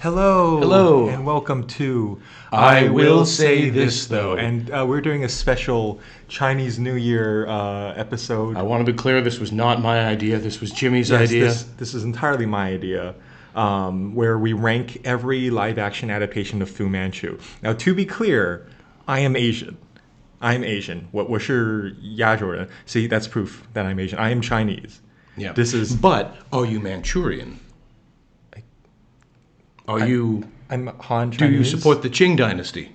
Hello. Hello. And welcome to I Will Say This, Though. And we're doing a special Chinese New Year episode. I want to be clear, this was not my idea. This was Jimmy's Yes, idea. This is entirely my idea, where we rank every live-action adaptation of Fu Manchu. Now, to be clear, I am Asian. I'm Asian. What's your Yajora? See, that's proof that I'm Asian. I am Chinese. Yeah. But are you Manchurian? I'm Han Chinese. Do you support the Qing dynasty?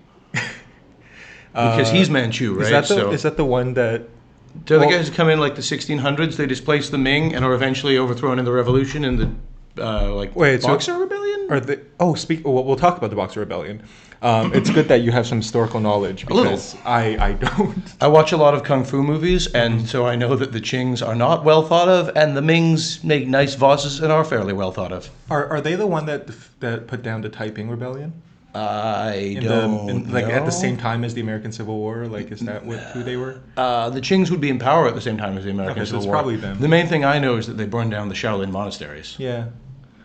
Because he's Manchu, right? Is that the one that... Do the guys who come in like the 1600s? They displace the Ming and are eventually overthrown in the revolution in the Boxer Rebellion? We'll talk about the Boxer Rebellion. It's good that you have some historical knowledge because I don't. I watch a lot of kung fu movies, and so I know that the Qings are not well thought of, and the Mings make nice vases and are fairly well thought of. Are they the one that put down the Taiping Rebellion? I don't know. At the same time as the American Civil War? Like, is that who they were? The Qings would be in power at the same time as the American Civil War. It's probably them. The main thing I know is that they burned down the Shaolin monasteries. Yeah.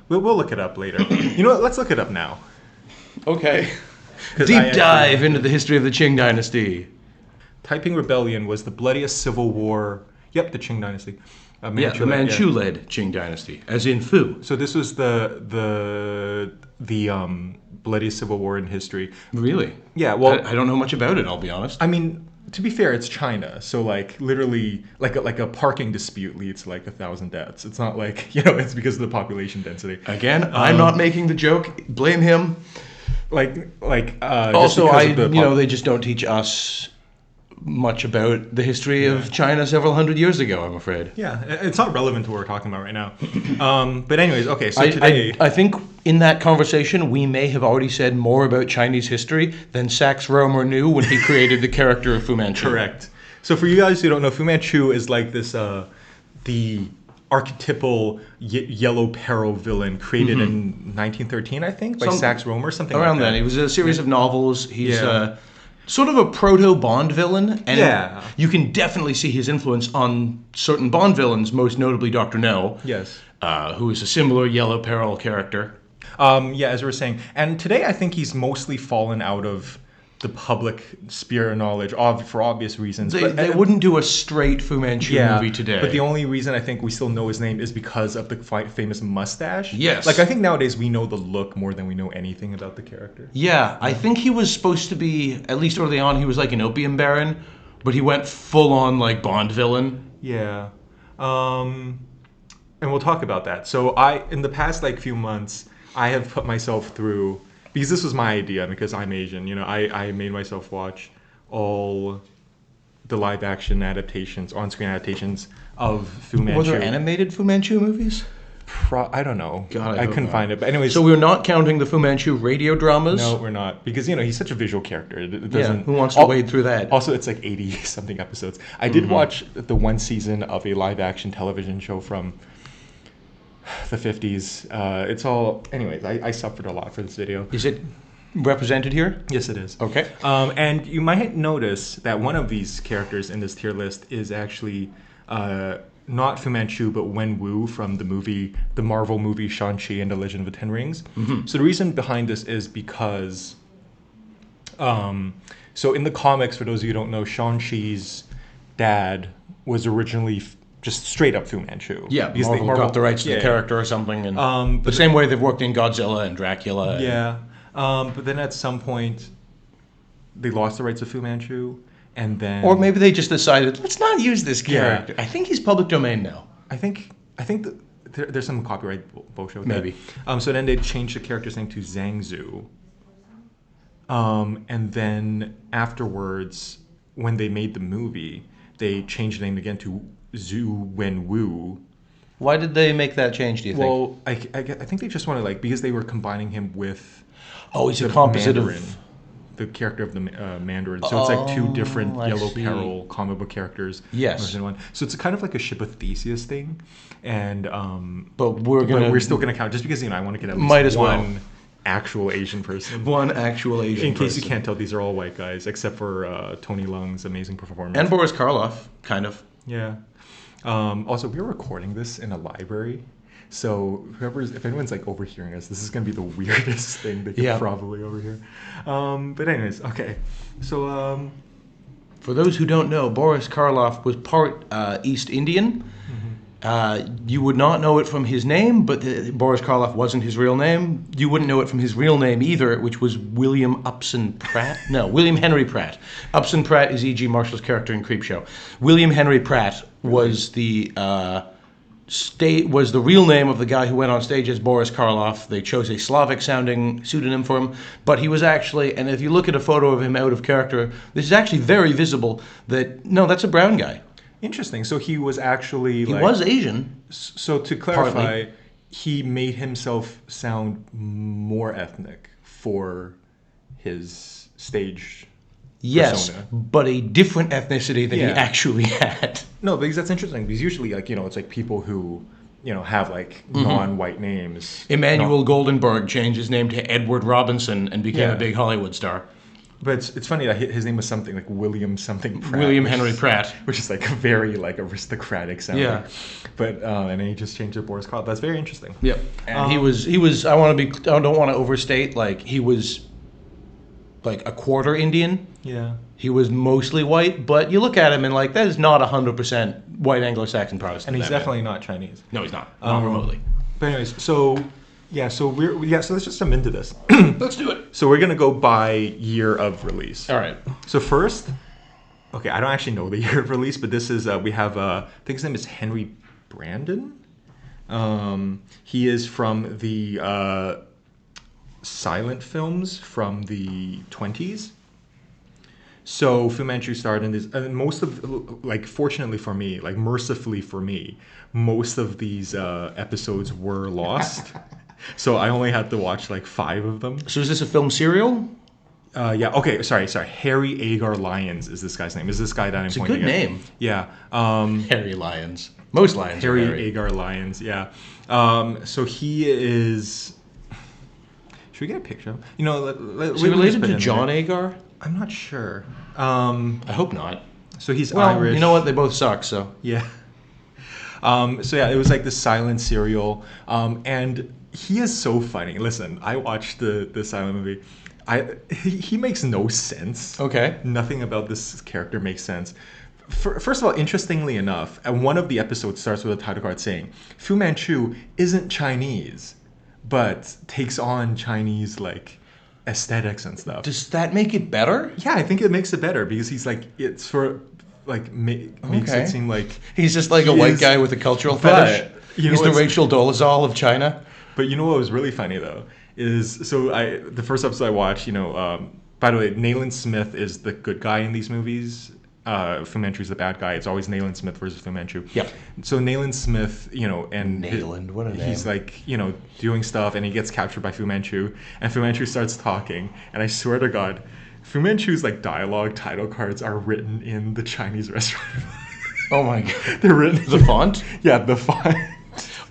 We'll look it up later. You know what? Let's look it up now. Okay. Deep dive into the history of the Qing dynasty. Taiping Rebellion was the bloodiest civil war. Yep, the Qing dynasty. The Manchu-led Qing dynasty, as in Fu. So this was the bloodiest civil war in history. Really? Yeah. Well, I don't know much about it. I'll be honest. I mean, to be fair, it's China, so like literally, like a parking dispute leads to like 1,000 deaths. It's not like it's because of the population density. Again, I'm not making the joke. Blame him. Also, they just don't teach us much about the history of China several hundred years ago, I'm afraid. Yeah, it's not relevant to what we're talking about right now. But anyways, okay, so today... I think in that conversation, we may have already said more about Chinese history than Sax Rohmer knew when he created the character of Fu Manchu. Correct. So for you guys who don't know, Fu Manchu is like this, the archetypal yellow peril villain created in 1913, I think, by Sax Rohmer, something around like that. Then. It was a series of novels. He's sort of a proto-Bond villain, and you can definitely see his influence on certain Bond villains, most notably Dr. No, who is a similar yellow peril character. As we were saying. And today I think he's mostly fallen out of the public sphere of knowledge for obvious reasons. They wouldn't do a straight Fu Manchu movie today. But the only reason I think we still know his name is because of the famous mustache. Yes. Like, I think nowadays we know the look more than we know anything about the character. Yeah, I think he was supposed to be, at least early on, he was like an opium baron, but he went full on like Bond villain. Yeah. And we'll talk about that. So in the past few months, I have put myself through... Because this was my idea, because I'm Asian, I made myself watch all the live-action adaptations, on-screen adaptations of Fu Manchu. Were there animated Fu Manchu movies? I don't know. God, I couldn't find it. But anyways, so we're not counting the Fu Manchu radio dramas? No, we're not. Because, he's such a visual character. It doesn't, who wants to wade through that? Also, it's like 80-something episodes. I did watch the one season of a live-action television show from the 50s. It's all... Anyways, I suffered a lot for this video. Is it represented here? Yes, it is. Okay. And you might notice that one of these characters in this tier list is actually not Fu Manchu, but Wen Wu from the Marvel movie Shang-Chi and the Legend of the Ten Rings. Mm-hmm. So the reason behind this is because... so in the comics, for those of you who don't know, Shang-Chi's dad was originally... just straight up Fu Manchu. Yeah, because Marvel got the rights to the character or something. And the same way they've worked in Godzilla and Dracula. But then at some point, they lost the rights to Fu Manchu, and then... Or maybe they just decided, let's not use this character. I think he's public domain now. I think there's some copyright bullshit with maybe. That. So then they changed the character's name to Zhang Zhu. And then afterwards, when they made the movie, they changed the name again to Zhu Wen Wu. Why did they make that change, do you think? Well, I think they just wanted, because they were combining him with... he's a composite Mandarin, the character of the Mandarin. So it's like two different Yellow Peril comic book characters. Yes. In one. So it's kind of like a Ship of Theseus thing. And but we're still going to count, just because, I want to get at least one actual Asian person. One actual Asian person. In case you can't tell, these are all white guys, except for Tony Leung's amazing performance. And Boris Karloff, kind of. Yeah. Also, we're recording this in a library, So if anyone's like overhearing us, this is gonna be the weirdest thing they could probably overhear. But anyways, okay. So for those who don't know, Boris Karloff was part East Indian. You would not know it from his name, but Boris Karloff wasn't his real name. You wouldn't know it from his real name either, which was William Upson Pratt. No, William Henry Pratt. Upson Pratt is E.G. Marshall's character in Creepshow. William Henry Pratt was the real name of the guy who went on stage as Boris Karloff. They chose a Slavic-sounding pseudonym for him, but he was actually, and if you look at a photo of him out of character, this is actually very visible that, no, that's a brown guy. Interesting. So he was actually He was Asian. So to clarify, partly. He made himself sound more ethnic for his stage persona. But a different ethnicity than he actually had. No, because that's interesting. Because usually, like, it's like people who, have like non-white names. Emmanuel Goldenberg changed his name to Edward Robinson and became a big Hollywood star. But it's funny that his name was something like William something Pratt. William Henry Pratt. Which is like a very like aristocratic sounding. Yeah. But and then he just changed to Boris Karloff. That's very interesting. Yep. And he was I don't want to overstate, like he was like a quarter Indian. Yeah. He was mostly white, but you look at him and like that is not 100% white Anglo-Saxon Protestant. And he's definitely not Chinese. No, he's not. Not remotely. But anyways, so so let's just jump into this. Let's do it. So we're gonna go by year of release. All right. So first, okay, I don't actually know the year of release, but this is we have I think his name is Henry Brandon. He is from the silent films from the 20s. So Fu Manchu starred in this, and most of, like, fortunately for me, like mercifully for me, most of these episodes were lost. So I only had to watch like 5 of them. So is this a film serial? Yeah. Okay. Sorry. Harry Agar Lyons is this guy's name. Is this guy that I'm pointing at? It's a good name. Yeah. Harry Lyons. Most Lyons are Harry. Agar Lyons. Yeah. So he is. Should we get a picture of him? Is he related to John Agar? I'm not sure. I hope not. So he's Irish. You know what? They both suck. So yeah. It was like the silent serial, and he is so funny. Listen, I watched the silent movie. He makes no sense. Okay. Nothing about this character makes sense. First of all, interestingly enough, and one of the episodes starts with a title card saying, Fu Manchu isn't Chinese, but takes on Chinese, like, aesthetics and stuff. Does that make it better? Yeah, I think it makes it better because he's like, it's for, like, makes it seem like... He's just like a white guy with a cultural fetish. He's the Rachel Dolezal of China. But you know what was really funny, though, is, the first episode I watched, by the way, Nayland Smith is the good guy in these movies. Fu Manchu's the bad guy. It's always Nayland Smith versus Fu Manchu. Yeah. So Nayland Smith, and Nayland, what a name. He's like, doing stuff, and he gets captured by Fu Manchu, and Fu Manchu starts talking, and I swear to God, Fu Manchu's like dialogue title cards are written in the Chinese restaurant. Oh my God. They're written. The font? Yeah, the font.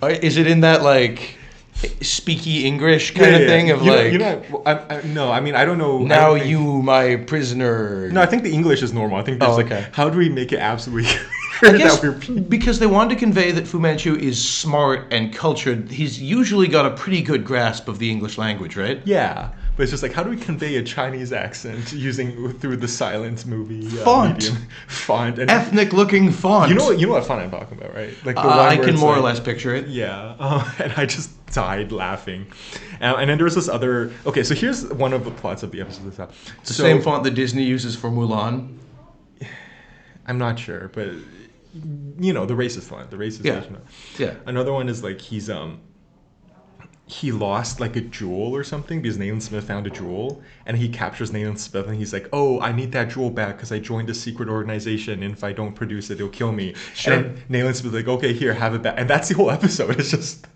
Is it in that like speaky English kind of thing of I don't know. Now you, my prisoner. No, I think the English is normal. I think there's how do we make it absolutely I guess because they wanted to convey that Fu Manchu is smart and cultured. He's usually got a pretty good grasp of the English language, right? Yeah. But it's just like, how do we convey a Chinese accent through the silent movie font, font, and ethnic-looking font? You know what font I'm talking about, right? Like the one I can more or less picture it. Yeah, and I just died laughing. And then there was this other. Okay, so here's one of the plots of the episode. It's the same font that Disney uses for Mulan. I'm not sure, but the racist font, the racist version. Yeah. Another one is like he lost like a jewel or something because Nayland Smith found a jewel, and he captures Nayland Smith, and he's like, "Oh, I need that jewel back because I joined a secret organization, and if I don't produce it, they'll kill me." Sure. And Nayland Smith's like, "Okay, here, have it back," and that's the whole episode. It's just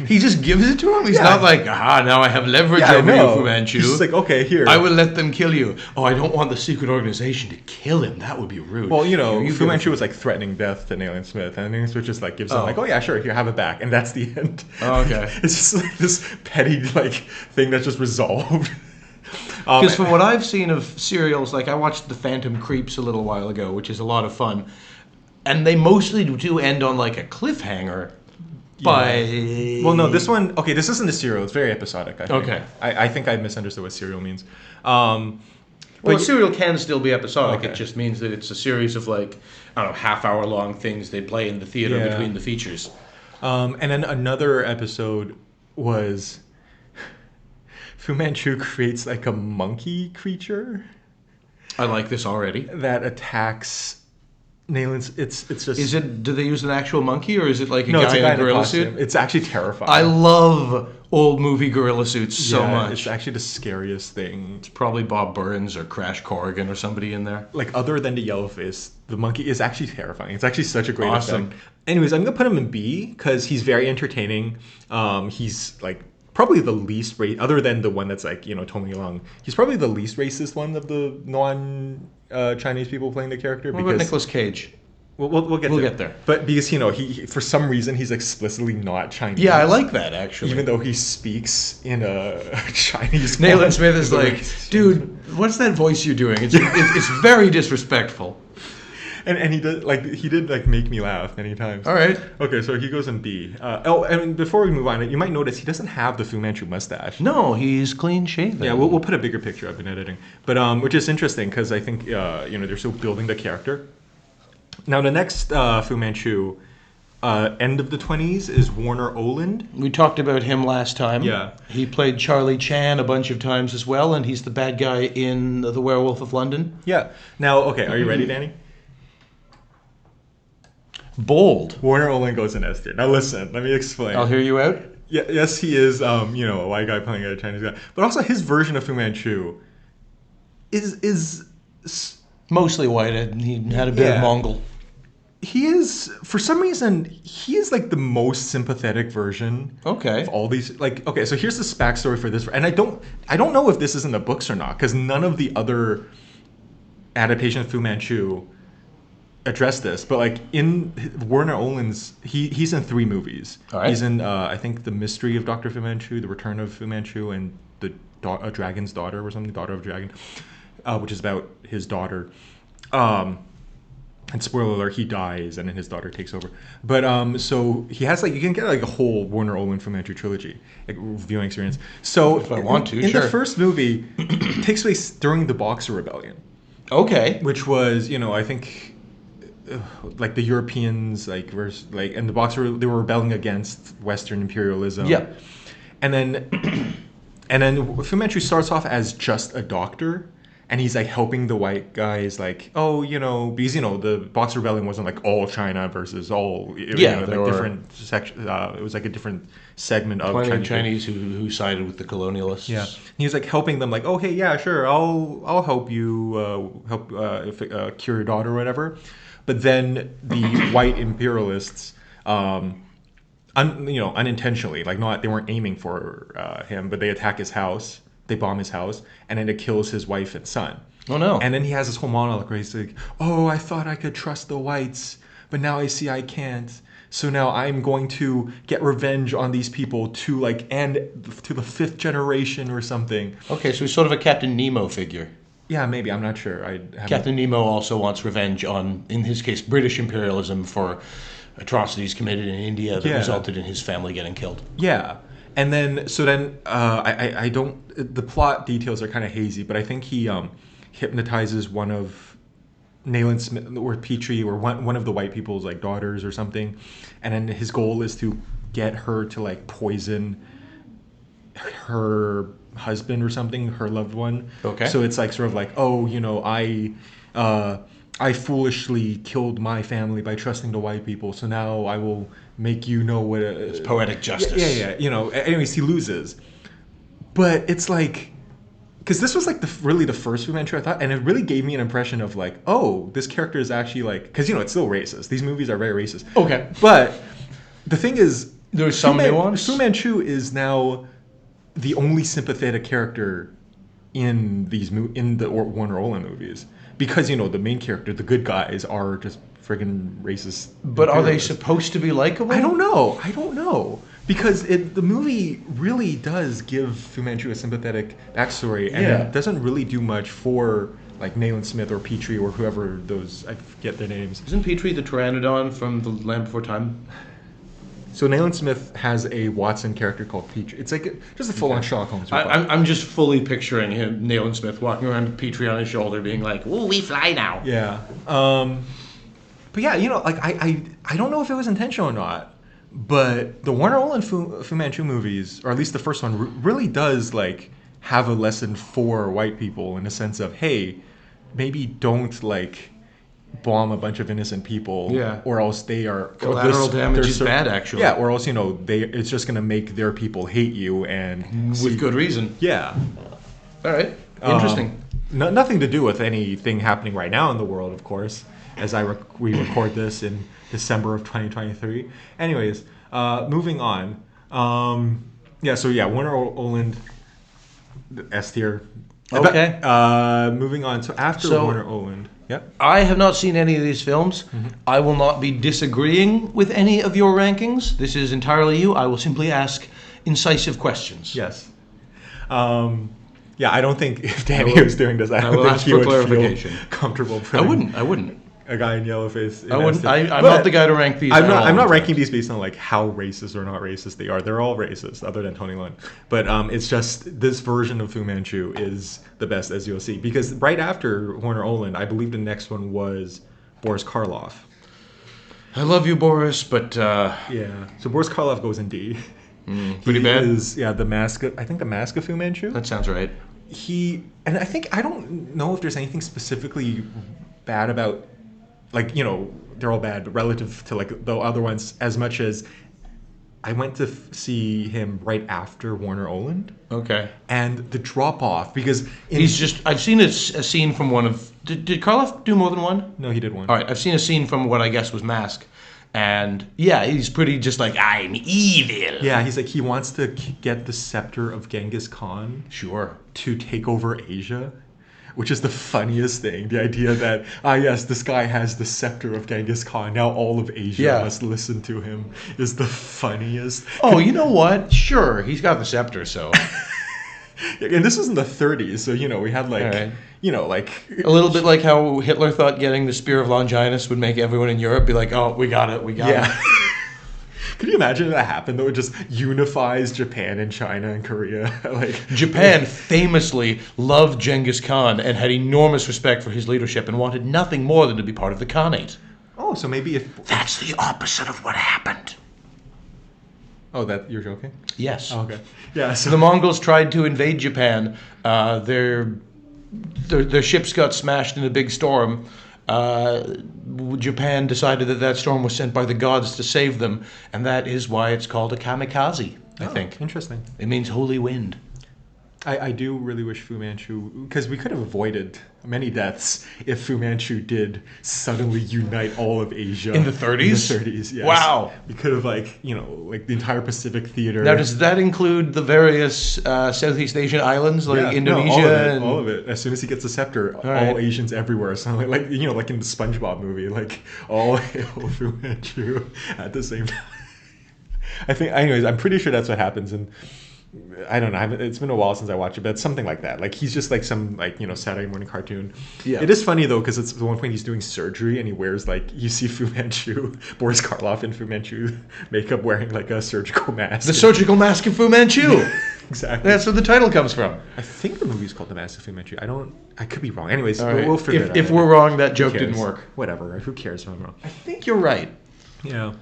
he just gives it to him. He's not like, now I have leverage over you, Fu Manchu. He's just like, "Okay, here, I will let them kill you." Oh, I don't want the secret organization to kill him. That would be rude. Well, Fu Manchu was like threatening death to Nayland Smith, and Nayland Smith just like gives him like, "Oh yeah, sure, here, have it back," and that's the end. Oh, okay. It's just like this petty like thing that's just resolved. Because from what I've seen of serials, like I watched The Phantom Creeps a little while ago, which is a lot of fun, and they mostly do end on like a cliffhanger. By... Well, no, this one... Okay, this isn't a serial. It's very episodic, I think. Okay. I think I misunderstood what serial means. Well, a serial can still be episodic. Okay. It just means that it's a series of, like, I don't know, half-hour-long things they play in the theater between the features. And then another episode was... Fu Manchu creates, like, a monkey creature... I like this already. That attacks... Nayland's... It's just... Is it... Do they use an actual monkey, or is it like a No, guy it's a guy in a gorilla suit? It's actually terrifying. I love old movie gorilla suits so much. It's actually the scariest thing. It's probably Bob Burns or Crash Corrigan or somebody in there. Like, other than the yellow face, the monkey is actually terrifying. It's actually such a great Awesome. effect. Anyways, I'm going to put him in B because he's very entertaining. He's, like, probably the least other than the one that's, like, you know, Tony Leung. He's probably the least racist one of the non-Chinese people playing the character. What about Nicolas Cage? We'll get there. But because, you know, he for some reason, he's explicitly not Chinese. Yeah, I like that, actually. Even though he speaks in a Chinese... Nayland Smith is like, dude, what's that voice you're doing? It's very disrespectful. And he did make me laugh many times. All right. Okay, so he goes in B. And before we move on, you might notice he doesn't have the Fu Manchu mustache. No, he's clean shaven. Yeah, we'll put a bigger picture up in editing. But which is interesting because I think they're still building the character. Now the next Fu Manchu, end of the 20s, is Warner Oland. We talked about him last time. Yeah. He played Charlie Chan a bunch of times as well, and he's the bad guy in The Werewolf of London. Yeah. Now, okay, are you ready, Danny? Bold. Warner Oland goes in S tier. Now listen, let me explain. I'll hear you out. Yeah, yes, he is, a white guy playing a Chinese guy. But also his version of Fu Manchu is mostly white, and he had a bit of Mongol. He is, for some reason, he is like the most sympathetic version. Okay. Of all these, like, okay, so here's the backstory for this, and I don't know if this is in the books or not, because none of the other adaptations of Fu Manchu address this, but like in Warner Oland's, he's in 3 movies. All right. He's in I think The Mystery of Dr. Fu Manchu, The Return of Fu Manchu, and A Dragon's Daughter or something, Daughter of Dragon, which is about his daughter. And spoiler alert, he dies, and then his daughter takes over. But so he has you can get like a whole Warner Oland Fu Manchu trilogy, like viewing experience. So if I want to, in sure. the first movie, it takes place during the Boxer Rebellion. Okay. Which was, I think, like the Europeans, versus and the Boxer, they were rebelling against Western imperialism. Yeah. And then Fu Manchu starts off as just a doctor. And he's helping the white guys, because the Boxer Rebellion wasn't all China versus all, different sections. It was a different segment of Chinese who sided with the colonialists. Yeah, and he was helping them, oh hey, yeah, sure, I'll help you cure your daughter or whatever. But then the white imperialists, unintentionally, they weren't aiming for him, but they attack his house. They bomb his house, and then it kills his wife and son. Oh, no. And then he has this whole monologue where he's like, oh, I thought I could trust the whites, but now I see I can't. So now I'm going to get revenge on these people to, end to the 5th generation or something. Okay, so he's sort of a Captain Nemo figure. Yeah, maybe. I'm not sure. Captain Nemo also wants revenge on, in his case, British imperialism for atrocities committed in India that resulted in his family getting killed. Yeah. And then, I don't, the plot details are kind of hazy, but I think he hypnotizes one of Nayland Smith or Petrie or one of the white people's daughters or something. And then his goal is to get her to poison her husband or something, her loved one. Okay. So it's I foolishly killed my family by trusting the white people, so now I will make you know what... It's poetic justice. Yeah. Anyways, he loses. But it's because this was really the first Fu Manchu, I thought, and it really gave me an impression of oh, this character is actually because it's still racist. These movies are very racist. Okay. But the thing is, there's some nuance. Fu Manchu is now the only sympathetic character in the Warner Oland movies. Because, the main character, the good guys, are just friggin' racist. But are they supposed to be likable? I don't know. Because the movie really does give Fu Manchu a sympathetic backstory, and it doesn't really do much for, Nayland Smith or Petrie or whoever those, I forget their names. Isn't Petrie the Pteranodon from The Land Before Time? So Nayland Smith has a Watson character called Petrie. It's like just a full-on Sherlock Holmes. I'm just fully picturing him, Nayland Smith, walking around with Petrie on his shoulder, being like, "Ooh, we fly now." Yeah. But yeah, like I don't know if it was intentional or not, but the Warner Oland Fu Manchu movies, or at least the first one, really does like have a lesson for white people in the sense of, hey, maybe don't like bomb a bunch of innocent people, or else they are collateral damage is bad, actually. Yeah, or else it's just gonna make their people hate you, and with good reason. Yeah. All right. Interesting. Nothing to do with anything happening right now in the world, of course, as we record this in December of 2023. Anyways, moving on. Warner Oland, S tier. Okay. Moving on. So after Warner Oland. Yep. I have not seen any of these films. Mm-hmm. I will not be disagreeing with any of your rankings. This is entirely you. I will simply ask incisive questions. Yes. I don't think if Danny was doing this, I don't think he would feel comfortable putting I wouldn't. A guy in yellow face. I wouldn't. I'm not the guy to rank these. I'm not ranking these based on like how racist or not racist they are. They're all racist, other than Tony Leung. But it's just this version of Fu Manchu is the best, as you'll see. Because right after Warner Oland, I believe the next one was Boris Karloff. I love you, Boris, but yeah. So Boris Karloff goes in D. Pretty bad. The Mask. I think the Mask of Fu Manchu. That sounds right. I don't know if there's anything specifically bad about. Like, they're all bad, but relative to like the other ones, as much as I went to see him right after Warner Oland. Okay. And the drop off, because I've seen a scene from one of. Did Karloff do more than one? No, he did one. All right, I've seen a scene from what I guess was Mask. And yeah, he's pretty just like, I'm evil. Yeah, he's like, he wants to get the scepter of Genghis Khan. Sure. To take over Asia. Which is the funniest thing. The idea that, yes, this guy has the scepter of Genghis Khan. Now all of Asia must listen to him is the funniest. Oh, you know what? Sure, he's got the scepter, so. And this was in the 30s, so, we had like, right. Like. A little bit like how Hitler thought getting the Spear of Longinus would make everyone in Europe be like, oh, we got it. Could you imagine if that happened, though? It just unifies Japan and China and Korea. Japan famously loved Genghis Khan and had enormous respect for his leadership and wanted nothing more than to be part of the Khanate. Oh, so maybe if... That's the opposite of what happened. Oh, that you're joking? Yes. Oh, okay. Yeah. So the Mongols tried to invade Japan. Their ships got smashed in a big storm. Japan decided that storm was sent by the gods to save them, and that is why it's called a kamikaze, I think. Interesting. It means holy wind. I do really wish Fu Manchu, because we could have avoided many deaths if Fu Manchu did suddenly unite all of Asia. In the 30s? In the 30s, yes. Wow. We could have, like the entire Pacific theater. Now, does that include the various Southeast Asian islands, like Indonesia? All of it. As soon as he gets a scepter, all Asians everywhere. So like in the SpongeBob movie, like all hail Fu Manchu at the same time. Anyways, I'm pretty sure that's what happens, and I don't know. It's been a while since I watched it, but it's something like that. Like he's just like some Saturday morning cartoon. Yeah. It is funny though, because it's the one point he's doing surgery and he wears you see Fu Manchu, Boris Karloff in Fu Manchu makeup wearing like a surgical mask. The surgical mask of Fu Manchu. Exactly. That's where the title comes from. I think the movie's called The Mask of Fu Manchu. I could be wrong. Anyways, we'll figure it out. If we're wrong, that joke didn't work. Whatever. Who cares if I'm wrong? I think you're right. Yeah.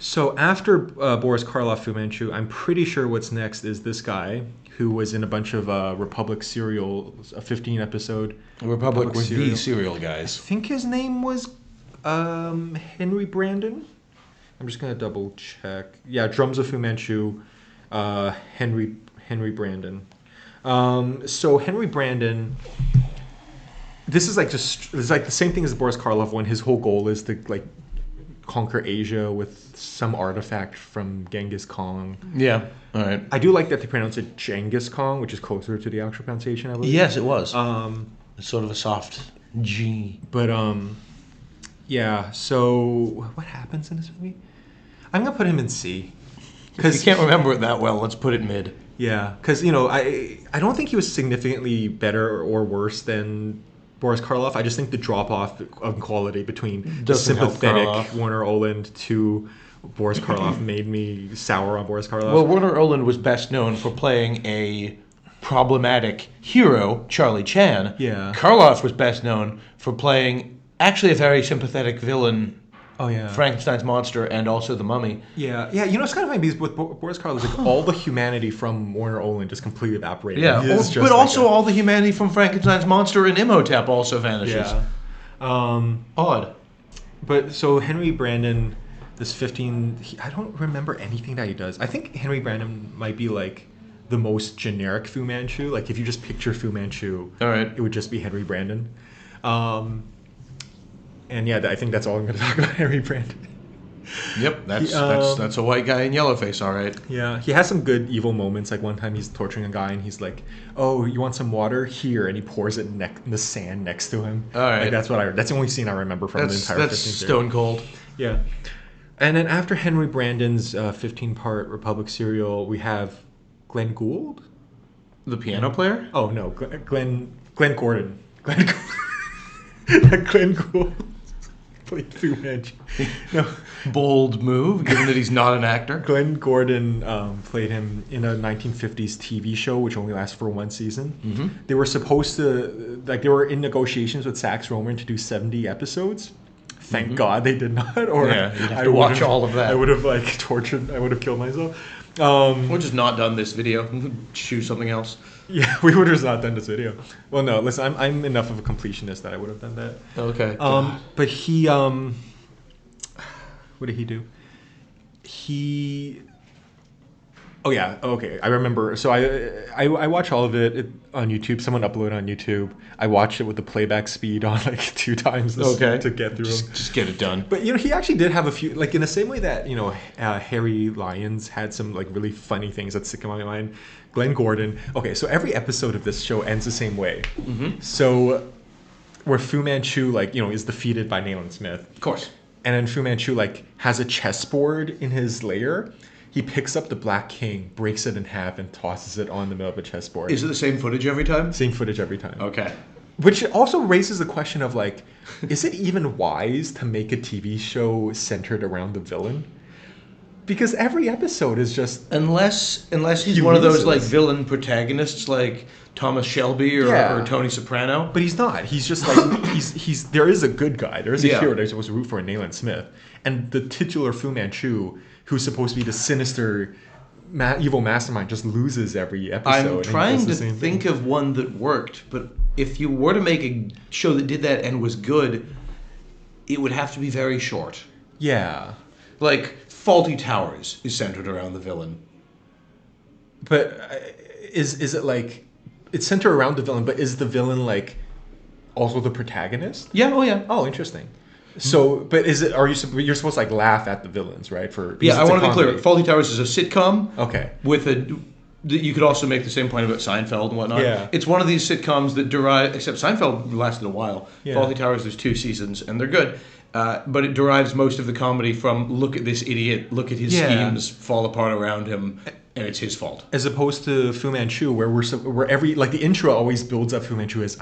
So after Boris Karloff, Fu Manchu, I'm pretty sure what's next is this guy who was in a bunch of Republic serials, a 15-episode Republic with the serial guys. I think his name was Henry Brandon. I'm just gonna double check. Yeah, Drums of Fu Manchu, Henry Brandon. So Henry Brandon. This is it's like the same thing as the Boris Karloff one. His whole goal is to conquer Asia with some artifact from Genghis Khan. Yeah, all right. I do like that they pronounce it Genghis Khan, which is closer to the actual pronunciation, I believe. Yes, it was. It's sort of a soft G. But, yeah, so what happens in this movie? I'm going to put him in C. Because you can't remember it that well, let's put it mid. Yeah, because, I don't think he was significantly better or worse than Boris Karloff. I just think the drop-off of quality between the sympathetic Warner Oland to Boris Karloff made me sour on Boris Karloff. Well, Werner Oland was best known for playing a problematic hero, Charlie Chan. Yeah. Karloff was best known for playing actually a very sympathetic villain. Oh yeah, Frankenstein's monster and also the Mummy. Yeah. You know, it's kind of funny because with Boris Karloff, like all the humanity from Werner Oland just completely evaporated. Yeah, but like also all the humanity from Frankenstein's monster and Imhotep also vanishes. Yeah. Odd. But so Henry Brandon, this 15, I don't remember anything that he does. I think Henry Brandon might be like the most generic Fu Manchu. Like if you just picture Fu Manchu, all right, it would just be Henry Brandon. And yeah, I think that's all I'm going to talk about Henry Brandon. Yep, that's a white guy in yellowface, all right. Yeah, he has some good evil moments. Like one time he's torturing a guy and he's like, "Oh, you want some water? Here," and he pours it in the sand next to him. All right, like, that's the only scene I remember from the entire. That's stone cold. Yeah, and then after Henry Brandon's 15-part Republic serial, we have Glenn Gould, the piano player. Oh no, Glenn Gordon. Glenn Gould. Played Fu Manchu. No. Bold move, given that he's not an actor. Glenn Gordon played him in a 1950s TV show, which only lasted for one season. Mm-hmm. They were supposed to, they were in negotiations with Sax Rohmer to do 70 episodes. Thank God they did not. Or yeah, you'd have to watch all of that. I would have tortured. I would have killed myself. We're just not done this video. Choose something else. Yeah, we would have just not done this video. Well, no, listen, I'm enough of a completionist that I would have done that. Okay. But he, what did he do? Oh yeah, okay. I remember. So I watch all of it on YouTube. Someone uploaded on YouTube. I watched it with the playback speed on like 2 times to get through them. Just get it done. But he actually did have a few, like in the same way that Harry Lyons had some like really funny things that stick in my mind. Glenn Gordon. Okay, so every episode of this show ends the same way. Mm-hmm. So where Fu Manchu is defeated by Nayland Smith. Of course. And then Fu Manchu has a chessboard in his lair. He picks up the Black King, breaks it in half, and tosses it on the middle of a chessboard. Is it the same footage every time? Same footage every time. Okay. Which also raises the question of is it even wise to make a TV show centered around the villain? Because every episode is just unless he's one of those like villain protagonists like Thomas Shelby or Tony Soprano. But he's not. He's just like he's there is a good guy. There is a hero they're supposed to root for in Nayland Smith. And the titular Fu Manchu, who's supposed to be the sinister evil mastermind, just loses every episode. I'm trying to think of one that worked, but if you were to make a show that did that and was good, it would have to be very short. Yeah. Like Faulty Towers is centered around the villain. But is it like it's centered around the villain, but is the villain like also the protagonist? Yeah, oh yeah. Oh, interesting. So, but you're supposed to like laugh at the villains, right? I want to be clear. Faulty Towers is a sitcom. Okay. You could also make the same point about Seinfeld and whatnot. Yeah. It's one of these sitcoms that derive, except Seinfeld lasted a while. Yeah. Faulty Towers, there's 2 seasons, and they're good. But it derives most of the comedy from look at this idiot, look at his schemes fall apart around him, and it's his fault. As opposed to Fu Manchu, where the intro always builds up Fu Manchu as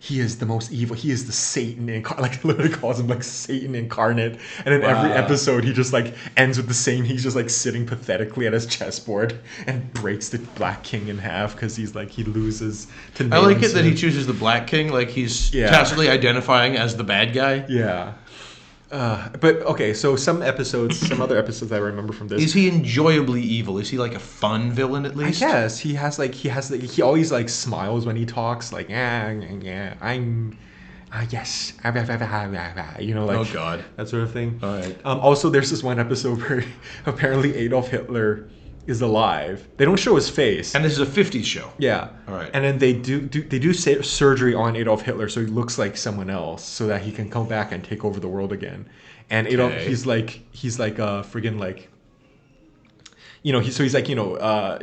he is the most evil, he is the Satan incarnate, like literally calls him like Satan incarnate, and in every episode he just like ends with the same. He's just like sitting pathetically at his chessboard and breaks the Black King in half because he loses to. I like it that he chooses the Black King, like he's tacitly identifying as the bad guy. Yeah. But okay, so some other episodes I remember from this. Is he enjoyably evil? Is he like a fun villain at least? I guess he always like smiles when he talks, like I'm yes, like oh god, that sort of thing. All right. Also, there's this one episode where apparently Adolf Hitler is alive. They don't show his face, and this is a 50s show. Yeah. All right. And then they do surgery on Adolf Hitler so he looks like someone else so that he can come back and take over the world again. And Adolf, he's like friggin' like,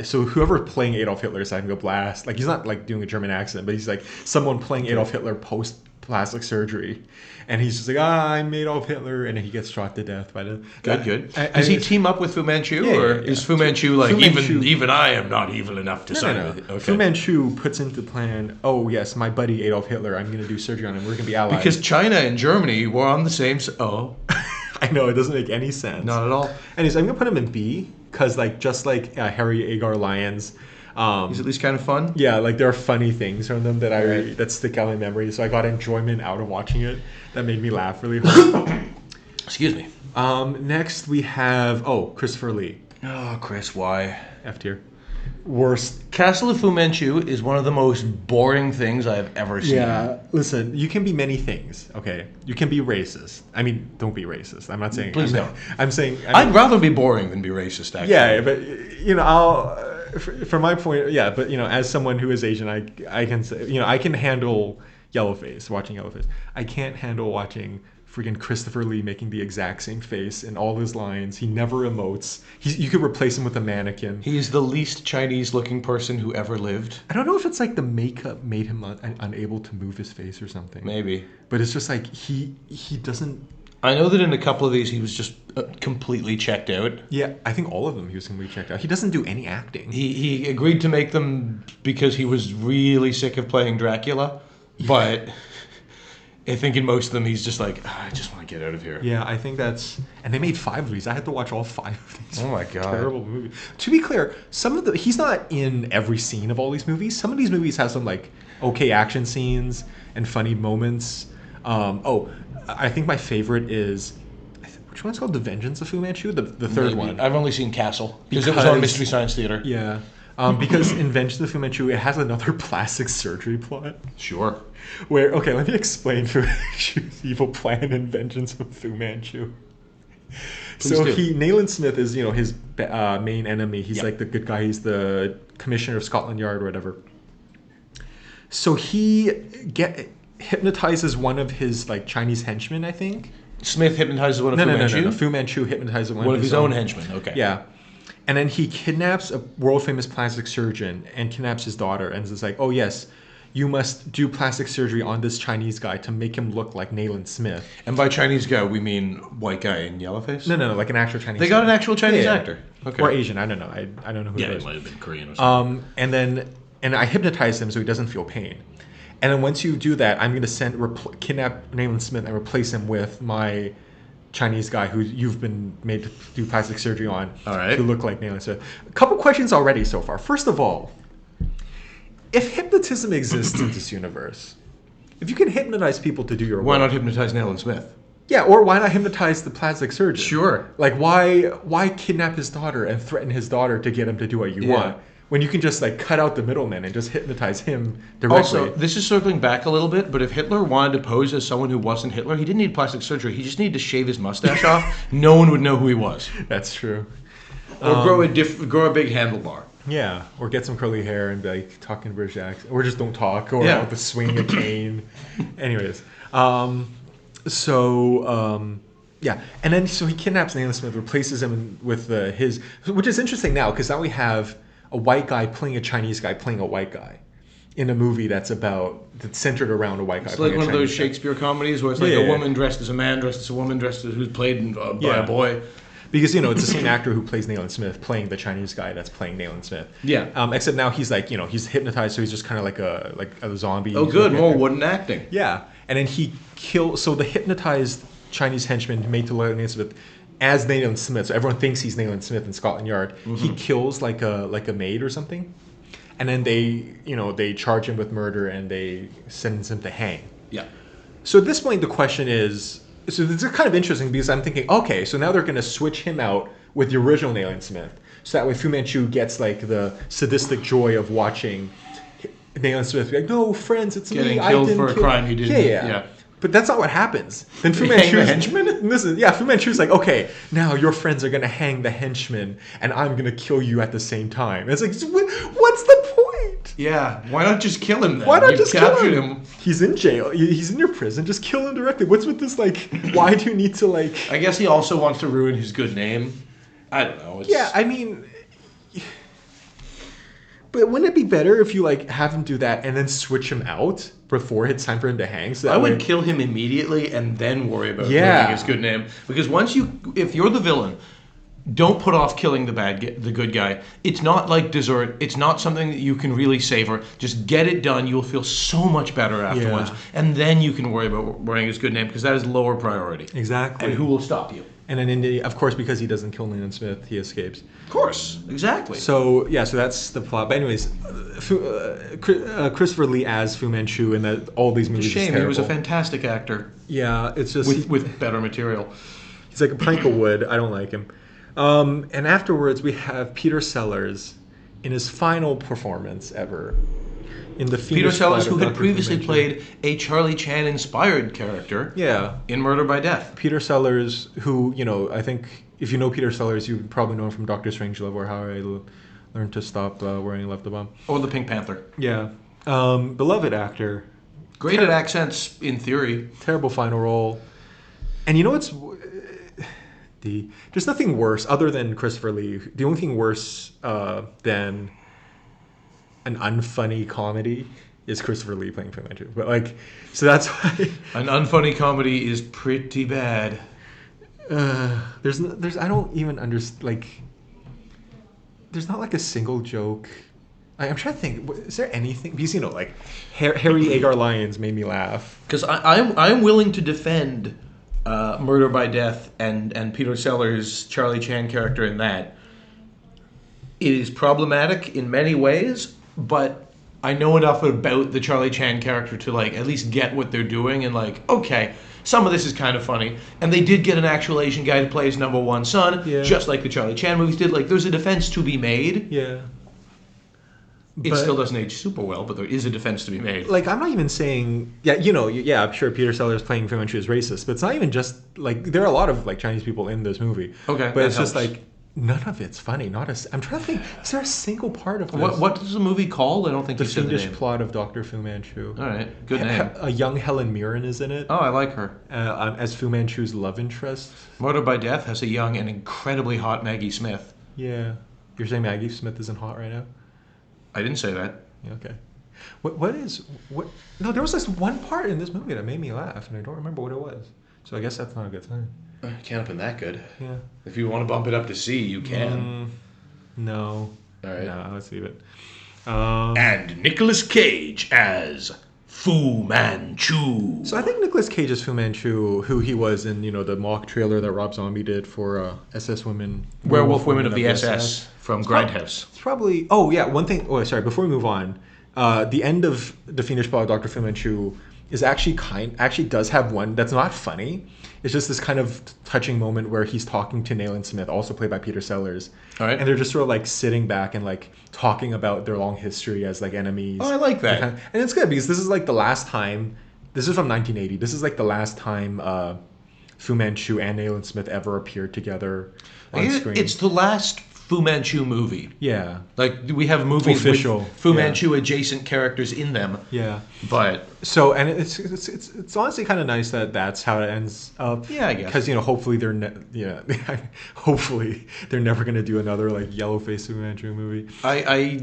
so whoever playing Adolf Hitler is having a blast. Like he's not like doing a German accent, but he's like someone playing Adolf Hitler post plastic surgery, and he's just like, I'm Adolf Hitler, and then he gets shot to death by the. Good. Does he team up with Fu Manchu, is Fu Manchu like even I am not evil enough to side with it? Okay. Fu Manchu puts into plan. Oh yes, my buddy Adolf Hitler. I'm going to do surgery on him. We're going to be allies. Because China and Germany were on the same. I know, it doesn't make any sense. Not at all. Anyways, I'm gonna put him in B because just like Harry Agar Lyons. He's at least kind of fun. Yeah, like there are funny things from them that stick out in memory. So I got enjoyment out of watching it. That made me laugh really hard. Excuse me. Next we have Christopher Lee. Oh, Chris, why? F tier. Worst. Castle of Fu Manchu is one of the most boring things I've ever seen. Yeah, listen, you can be many things, okay? You can be racist. I mean, don't be racist. I'm not saying... Please don't. I'm saying... I'd rather be boring than be racist, actually. Yeah, but, from my point... Yeah, but, as someone who is Asian, I can say... I can handle watching Yellowface. I can't handle watching freaking Christopher Lee making the exact same face in all his lines. He never emotes. You could replace him with a mannequin. He's the least Chinese-looking person who ever lived. I don't know if it's like the makeup made him unable to move his face or something. Maybe. But it's just like he doesn't... I know that in a couple of these he was just completely checked out. Yeah, I think all of them he was completely checked out. He doesn't do any acting. He agreed to make them because he was really sick of playing Dracula, but... I think in most of them, he's just like, I just want to get out of here. Yeah, I think that's... And they made 5 of these. I had to watch all 5 of these. Oh, my God. Terrible movie. To be clear, he's not in every scene of all these movies. Some of these movies have some, like, okay action scenes and funny moments. I think my favorite is... Which one's called The Vengeance of Fu Manchu? The third one. I've only seen Castle. Because it was on Mystery Science Theater. Yeah. Because in Vengeance of Fu Manchu, it has another plastic surgery plot. Sure. Okay, let me explain Fu Manchu's evil plan in Vengeance of Fu Manchu. Nayland Smith is, his main enemy. He's like the good guy. He's the commissioner of Scotland Yard or whatever. So he hypnotizes one of his like Chinese henchmen, I think. Smith hypnotizes one of Fu Manchu? No. Fu Manchu hypnotizes one of his own henchmen. Okay. Yeah. And then he kidnaps a world-famous plastic surgeon and kidnaps his daughter and is like, oh, yes, you must do plastic surgery on this Chinese guy to make him look like Nayland Smith. And by Chinese guy, we mean white guy in Yellowface? No, like an actual Chinese They got an actual Chinese actor. Okay. Or Asian, I don't know. I don't know who it is. Yeah, it might have been Korean or something. And I hypnotize him so he doesn't feel pain. And then once you do that, I'm going to kidnap Nayland Smith and replace him with my... Chinese guy who you've been made to do plastic surgery on to look like Nayland Smith. A couple questions already so far. First of all, if hypnotism exists in this universe, if you can hypnotize people to do your work... Why not hypnotize Nayland Smith? Yeah, or why not hypnotize the plastic surgeon? Sure. Like, why kidnap his daughter and threaten his daughter to get him to do what you want? When you can just like cut out the middleman and just hypnotize him directly. Also, this is circling back a little bit, but if Hitler wanted to pose as someone who wasn't Hitler, he didn't need plastic surgery. He just needed to shave his mustache off. No one would know who he was. That's true. Or grow a big handlebar. Yeah, or get some curly hair and be like talking British accent, or just don't talk, or swing a cane. Anyways, and then so he kidnaps Nayland Smith, replaces him with his, which is interesting now because now we have a white guy playing a Chinese guy playing a white guy in a movie that's centered around a white guy. It's like one of those Shakespeare comedies where it's like a woman dressed as a man, dressed as a woman, dressed as who's played by a boy. Because it's the same actor who plays Nayland Smith playing the Chinese guy that's playing Nayland Smith. Yeah. Except now he's like he's hypnotized, so he's just kind of like a zombie. Oh, good, more wooden acting. Yeah, and then he kills. So the hypnotized Chinese henchman made to Nayland Smith as Nayland Smith, so everyone thinks he's Nayland Smith in Scotland Yard. Mm-hmm. He kills like a maid or something, and then they charge him with murder and they sentence him to hang. Yeah. So at this point, the question is, so this is kind of interesting because I'm thinking, okay, so now they're going to switch him out with the original Nayland Smith, so that way Fu Manchu gets like the sadistic joy of watching Nayland Smith be like, no, friends, it's getting me. Killed for a crime he didn't. Yeah. But that's not what happens. Then Fu Manchu's henchman. Fu Manchu's like, okay, now your friends are gonna hang the henchman, and I'm gonna kill you at the same time. And it's like, what's the point? Yeah, why not just kill him then? Why not just kill him? He's in jail. He's in your prison. Just kill him directly. What's with this? Like, why do you need to like? I guess he also wants to ruin his good name. I don't know. Yeah, I mean. But wouldn't it be better if you like have him do that and then switch him out before it's time for him to hang? So I would kill him immediately and then worry about ruining his good name. Because if you're the villain, Don't put off killing the good guy. It's not like dessert. It's not something that you can really savor. Just get it done. You'll feel so much better afterwards. Yeah. And then you can worry about wearing his good name, because that is lower priority. Exactly. And who will stop you? And then, of course, because he doesn't kill Leland Smith, he escapes. Of course. Exactly. So that's the plot. But anyways, Christopher Lee as Fu Manchu in all these movies. Shame. He was a fantastic actor. Yeah, it's just with better material. He's like a plank of wood. I don't like him. And afterwards, we have Peter Sellers in his final performance ever. In the Peter Sellers, who had previously played a Charlie Chan-inspired character in Murder by Death. Peter Sellers, who, I think if you know Peter Sellers, you probably know him from Dr. Strangelove or How I Learned to Stop Worrying and Left the Bomb. Or The Pink Panther. Yeah. Beloved actor. Great at accents, in theory. Terrible final role. And you know what's... There's nothing worse other than Christopher Lee. The only thing worse than an unfunny comedy is Christopher Lee playing Fu Manchu. But so that's why an unfunny comedy is pretty bad. There's I don't even understand. There's not a single joke. I'm trying to think. Is there anything? Because Harry Agar Lyons made me laugh. Because I'm willing to defend Murder by Death and Peter Sellers' Charlie Chan character in that. It is problematic in many ways, but I know enough about the Charlie Chan character to at least get what they're doing and okay, some of this is kind of funny. And they did get an actual Asian guy to play his number one son, just like the Charlie Chan movies did. There's a defense to be made. Yeah. It still doesn't age super well, but there is a defense to be made. I'm not even saying, I'm sure Peter Sellers playing Fu Manchu is racist, but it's not even just, there are a lot of, Chinese people in this movie. Okay, but it's helps. Just, none of it's funny. I'm trying to think, is there a single part of this? What is the movie called? I don't think you said the name. The Fiendish Plot of Dr. Fu Manchu. All right, good name. A young Helen Mirren is in it. Oh, I like her. As Fu Manchu's love interest. Murder by Death has a young and incredibly hot Maggie Smith. Yeah. You're saying Maggie Smith isn't hot right now? I didn't say that. Okay. What? No, there was this one part in this movie that made me laugh, and I don't remember what it was. So I guess that's not a good sign. It can't have been that good. Yeah. If you want to bump it up to C, you can. No. All right. No, let's leave it. And Nicolas Cage as Fu Manchu. So I think Nicolas Cage as Fu Manchu, who he was in, the mock trailer that Rob Zombie did for SS Women. Werewolf Women of the SS from Grindhouse. It's probably... Oh, yeah, one thing... Oh, sorry, before we move on, the end of The Fiendish Plot of Dr. Fu Manchu is actually does have one that's not funny. It's just this kind of touching moment where he's talking to Leland Smith, also played by Peter Sellers. All right. And they're just sort of sitting back and talking about their long history as enemies. Oh, I like that. And it's good because this is the last time. This is from 1980. This is the last time Fu Manchu and Leland Smith ever appeared together on screen. It's the last Fu Manchu movie. Yeah. We have movies official. with Fu Manchu adjacent characters in them. Yeah. But so, and it's honestly kind of nice that that's how it ends up. Yeah, I guess. Because hopefully hopefully they're never going to do another yellow face Fu Manchu movie.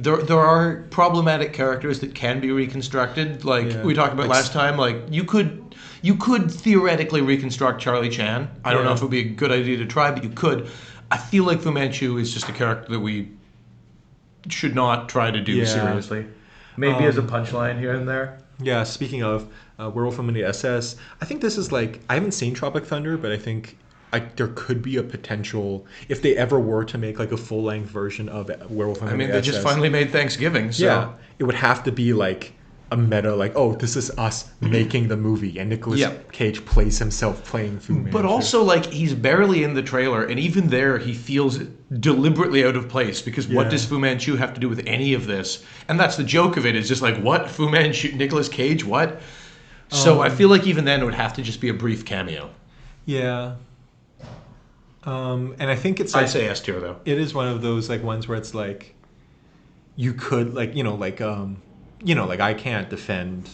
There are problematic characters that can be reconstructed. We talked about last time. You could theoretically reconstruct Charlie Chan. I don't know if it would be a good idea to try, but you could. I feel like Fu Manchu is just a character that we should not try to do seriously. Maybe as a punchline here and there. Yeah, speaking of Werewolf Women of the SS, I think this is I haven't seen Tropic Thunder, but I think there could be a potential, if they ever were to make a full-length version of Werewolf Women of the SS. They just finally made Thanksgiving, so... Yeah, it would have to be a meta, this is us making the movie, and Nicolas Cage plays himself playing Fu Manchu. But also, he's barely in the trailer, and even there, he feels deliberately out of place, because what does Fu Manchu have to do with any of this? And that's the joke of it, is just what? Fu Manchu, Nicolas Cage, what? So I feel even then, it would have to just be a brief cameo. Yeah. And I think it's I'd say S tier, though. It is one of those, ones where it's you could, I can't defend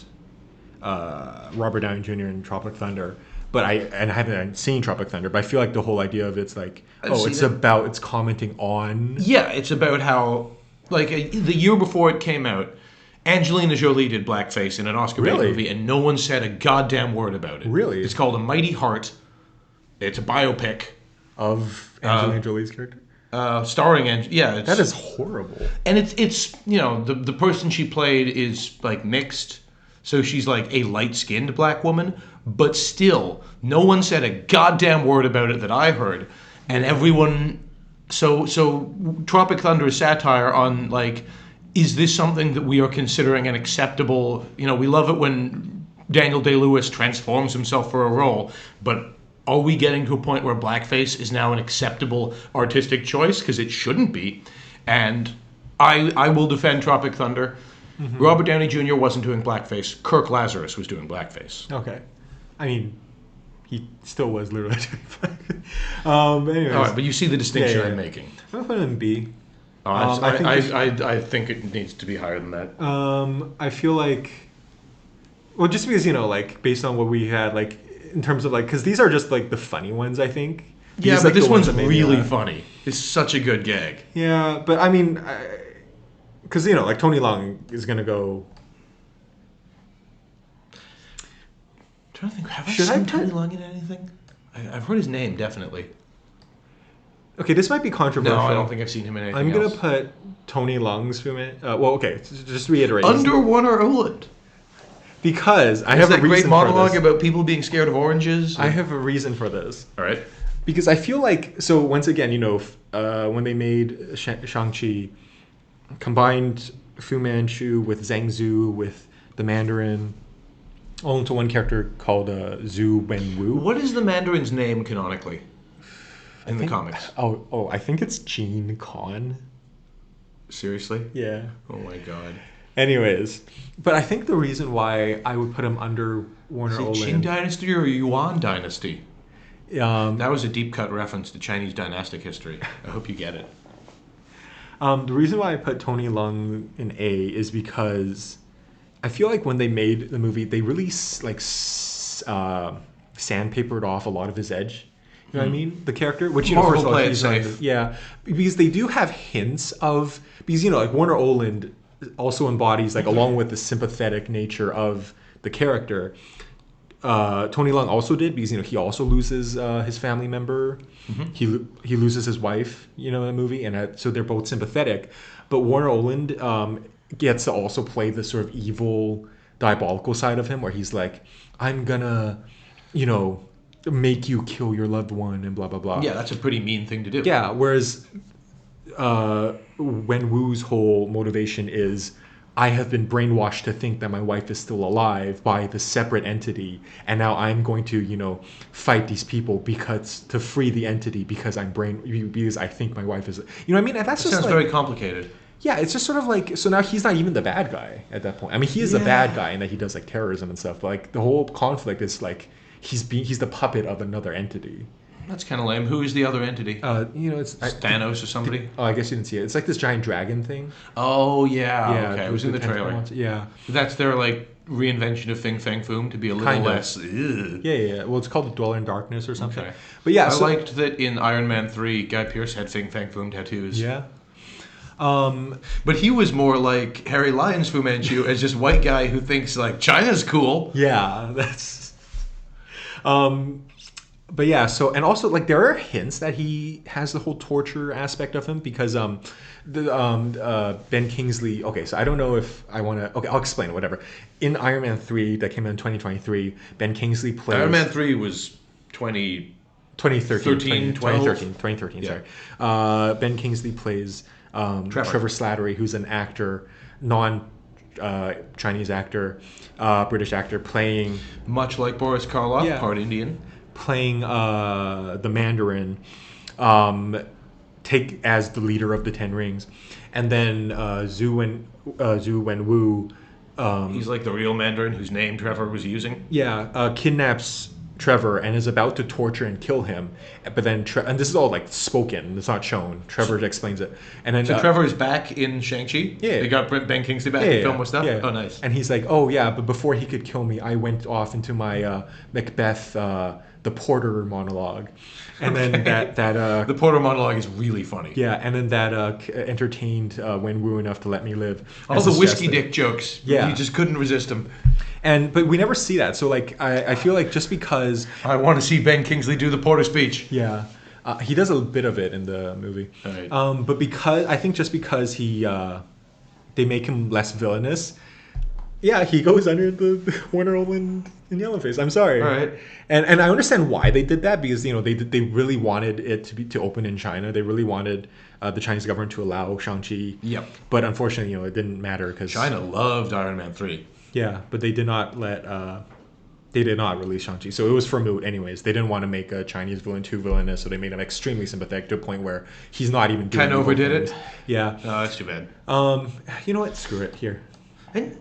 Robert Downey Jr. in Tropic Thunder, but I haven't seen Tropic Thunder, but I feel the whole idea of it's it's commenting on... Yeah, it's about how, the year before it came out, Angelina Jolie did blackface in an Oscar bait movie, and no one said a goddamn word about it. Really? It's called A Mighty Heart. It's a biopic of Angelina Jolie's character? Starring that is horrible. And it's the person she played is like mixed, so she's like a light-skinned black woman, but still no one said a goddamn word about it that I heard, and everyone. So Tropic Thunder is satire on like, is this something that we are considering an acceptable? We love it when Daniel Day-Lewis transforms himself for a role, but are we getting to a point where blackface is now an acceptable artistic choice? Because it shouldn't be. And I will defend Tropic Thunder. Mm-hmm. Robert Downey Jr. wasn't doing blackface. Kirk Lazarus was doing blackface. Okay. I mean, he still was literally doing blackface. Anyways. All right, but you see the distinction I'm making. I'm going to put him in B. I think it needs to be higher than that. I feel like... Well, just because, like, based on what we had, like... In terms of, like, because these are just, like, the funny ones, I think. But like, this one's really funny. It's such a good gag. Yeah, but, I mean, because, like, Tony Leung is going to go... I'm trying to think, have I seen Tony Leung in anything? I've heard his name, definitely. Okay, this might be controversial. No, I don't think I've seen him in anything I'm going to put Tony Leung's film in... well, okay, just reiterate. Under Warner Oland. Because I have a reason for this. Great monologue about people being scared of oranges. I have a reason for this. All right. Because I feel like, so once again, when they made Shang-Chi, combined Fu Manchu with Zhang Zhu, with the Mandarin, all into one character called Zhu Wenwu. What is the Mandarin's name canonically in the comics? Oh, I think it's Gene Con. Seriously? Yeah. Oh my god. Anyways, but I think the reason why I would put him under Warner Oland... Is it Qing Dynasty or Yuan Dynasty? That was a deep cut reference to Chinese dynastic history. I hope you get it. The reason why I put Tony Leung in A is because I feel like when they made the movie, they really sandpapered off a lot of his edge. You know what I mean? The character, which Marvel play it safe. Yeah, because they do have hints of like Warner Oland also embodies, like, along with the sympathetic nature of the character. Tony Leung also did, because he also loses his family member. Mm-hmm. He loses his wife, in the movie, and so they're both sympathetic. But Warner Oland gets to also play the sort of evil, diabolical side of him, where he's like, I'm gonna, make you kill your loved one and blah blah blah. Yeah, that's a pretty mean thing to do. Yeah, whereas Wenwu's whole motivation is, I have been brainwashed to think that my wife is still alive by this separate entity, and now I'm going to, fight these people to free the entity because because I think my wife is, you know what I mean? And that sounds very complicated. Yeah, it's just sort of like, so now he's not even the bad guy at that point. I mean, he is the bad guy in that he does like terrorism and stuff, but like the whole conflict is like he's the puppet of another entity. That's kind of lame. Who is the other entity? It's Thanos or somebody. Oh, I guess you didn't see it. It's like this giant dragon thing. Oh yeah. Okay, it was in the trailer. Yeah. That's their like reinvention of Fing Fang Foom to be a little less. Yeah. Well, it's called the Dweller in Darkness or something. Okay. But yeah, I liked that in Iron Man 3, Guy Pearce had Fing Fang Foom tattoos. Yeah. But he was more like Harry Lyons Fu Manchu as just white guy who thinks like China's cool. Yeah, that's. But yeah, so, and also like there are hints that he has the whole torture aspect of him, because Ben Kingsley. Okay, so I don't know if I want to. Okay, I'll explain. Whatever. In Iron Man 3 that came out in 2023, Ben Kingsley plays. Iron Man 3 was 2013. 2013. Yeah. Sorry. Ben Kingsley plays Trevor Slattery, who's an actor, Chinese actor, British actor, playing much like Boris Karloff, part Indian. Playing the Mandarin, take as the leader of the Ten Rings, and then Zhu Wenwu. He's like the real Mandarin whose name Trevor was using. Yeah, kidnaps Trevor and is about to torture and kill him, but then and this is all like spoken. It's not shown. Trevor explains it, and then so Trevor is back in Shang-Chi. Yeah, they got Ben Kingsley back to film with stuff. Yeah. Oh, nice. And he's like, oh yeah, but before he could kill me, I went off into my Macbeth. The Porter monologue, and then that the Porter monologue is really funny. Yeah, and then that entertained Wenwu enough to let me live. All the whiskey dick jokes. Yeah, you just couldn't resist them. But we never see that. So like I feel like just because I want to see Ben Kingsley do the Porter speech. Yeah. He does a bit of it in the movie. Right. But just because they make him less villainous. Yeah, he goes under the Warner Oland in Yellowface. I'm sorry. All right. And I understand why they did that, because they really wanted it to open in China. They really wanted the Chinese government to allow Shang-Chi. Yep. But unfortunately, it didn't matter because China loved Iron Man 3. Yeah, but they did not release Shang-Chi. So it was for moot anyways. They didn't want to make a Chinese villain too villainous, so they made him extremely sympathetic to a point where he's not even doing Kind of overdid things. it? Yeah. Oh, that's too bad. You know what? Screw it. Here. And,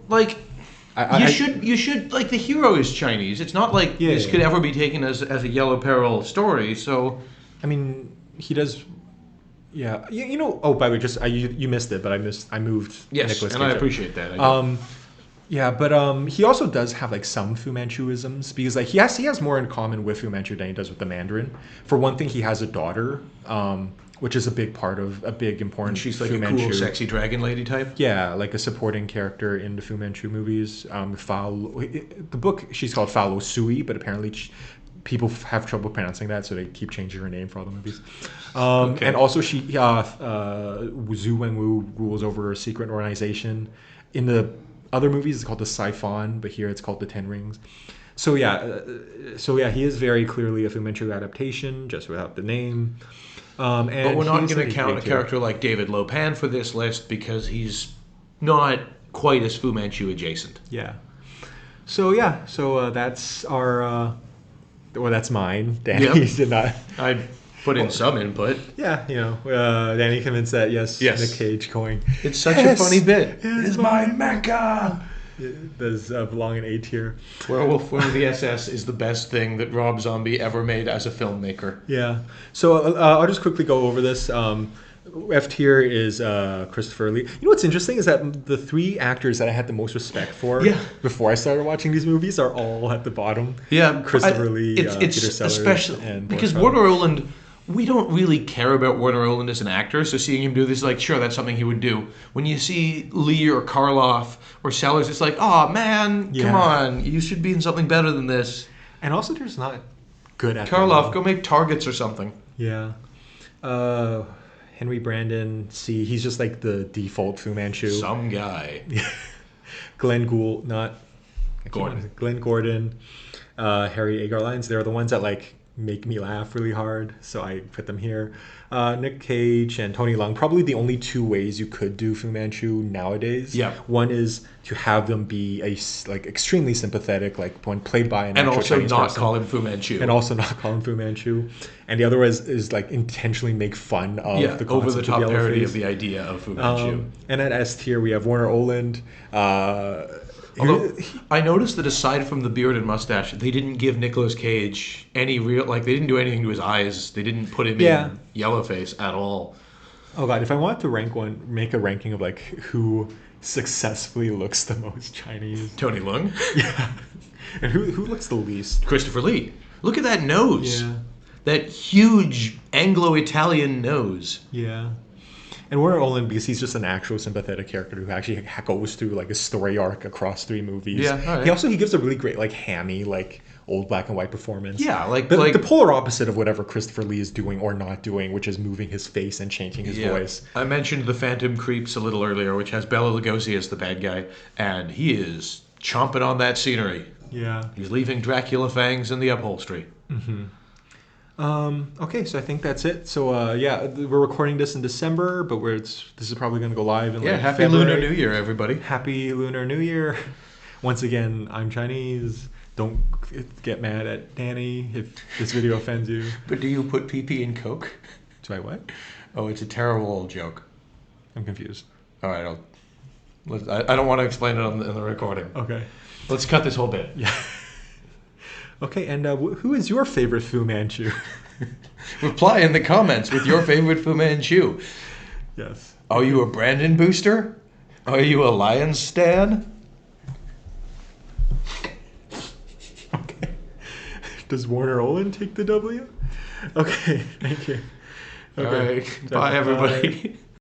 you should the hero is Chinese. It's not like this could ever be taken as a Yellow Peril story. So, I mean, he does. Yeah, Oh, by the way, you missed it, but I moved. Yes, Nicolas and Cage I appreciate that. Yeah, but he also does have some Fu Manchuisms, because he has more in common with Fu Manchu than he does with the Mandarin. For one thing, he has a daughter, which is a big part of a big important. And she's like Fu a Manchu. cool, sexy dragon lady type. Yeah, like a supporting character in the Fu Manchu movies. The book, she's called Fa Lo Sui, but apparently people have trouble pronouncing that, so they keep changing her name for all the movies. Okay. And also, Zhu Wenwu rules over a secret organization. In the other movies, it's called the Siphon, but here it's called the Ten Rings. So yeah, he is very clearly a Fu Manchu adaptation, just without the name. But we're not going to count a character like David Lopan for this list because he's not quite as Fu Manchu adjacent. Yeah. So that's our. That's mine. Danny did not. I put in some input. Yeah, Danny convinced that yes. Nick Cage going. It's such a funny bit. It is my Mecca. It does belong in A tier. Werewolf from the SS is the best thing that Rob Zombie ever made as a filmmaker. Yeah. So I'll just quickly go over this. F tier is Christopher Lee. You know what's interesting is that the three actors that I had the most respect for before I started watching these movies are all at the bottom. Yeah, Christopher Lee, it's Peter Sellers, especially and because Boris Karloff. Warner Oland. We don't really care about Warner Oland as an actor, so seeing him do this, sure, that's something he would do. When you see Lee or Karloff or Sellers, it's like, oh man, come on, you should be in something better than this. And also, there's not good actors. Karloff, go make Targets or something. Yeah. Henry Brandon, he's just like the default Fu Manchu. Some guy. Glenn Gould, Glenn Gordon, Harry Agar Lyons. They're the ones that make me laugh really hard, so I put them here. Nick Cage and Tony Leung, probably the only two ways you could do Fu Manchu nowadays. Yeah. One is to have them be extremely sympathetic, when played by an actual Chinese not person. call him Fu Manchu. And also not call him Fu Manchu. And the other is intentionally make fun of the concept over the top of parody of the idea of Fu Manchu. And at S tier we have Warner Oland. Although I noticed that aside from the beard and mustache, they didn't give Nicolas Cage any real they didn't do anything to his eyes. They didn't put him in yellowface at all. Oh god, if I wanted to make a ranking of who successfully looks the most Chinese. Tony Leung? Yeah. And who looks the least? Christopher Lee. Look at that nose. Yeah. That huge Anglo-Italian nose. Yeah. And Warner Oland, because he's just an actual sympathetic character who actually goes through a story arc across 3 movies. Yeah, all right. He gives a really great hammy old black and white performance. Yeah, the polar opposite of whatever Christopher Lee is doing or not doing, which is moving his face and changing his voice. I mentioned The Phantom Creeps a little earlier, which has Bela Lugosi as the bad guy, and he is chomping on that scenery. Yeah. He's leaving Dracula fangs in the upholstery. Mm-hmm. Okay, so I think that's it. So we're recording this in December, but this is probably going to go live in Happy February. Lunar New Year, everybody. Happy Lunar New Year. Once again, I'm Chinese. Don't get mad at Danny if this video offends you. But do you put PP in Coke? Do I what? Oh, it's a terrible old joke. I'm confused. All right, I don't want to explain it in the recording. Okay. Let's cut this whole bit. Yeah. Okay, and who is your favorite Fu Manchu? Reply in the comments with your favorite Fu Manchu. Yes. Are you a Brandon booster? Are you a Lyons stan? Okay. Does Warner Oland take the W? Okay, thank you. Okay. All right. Bye, everybody.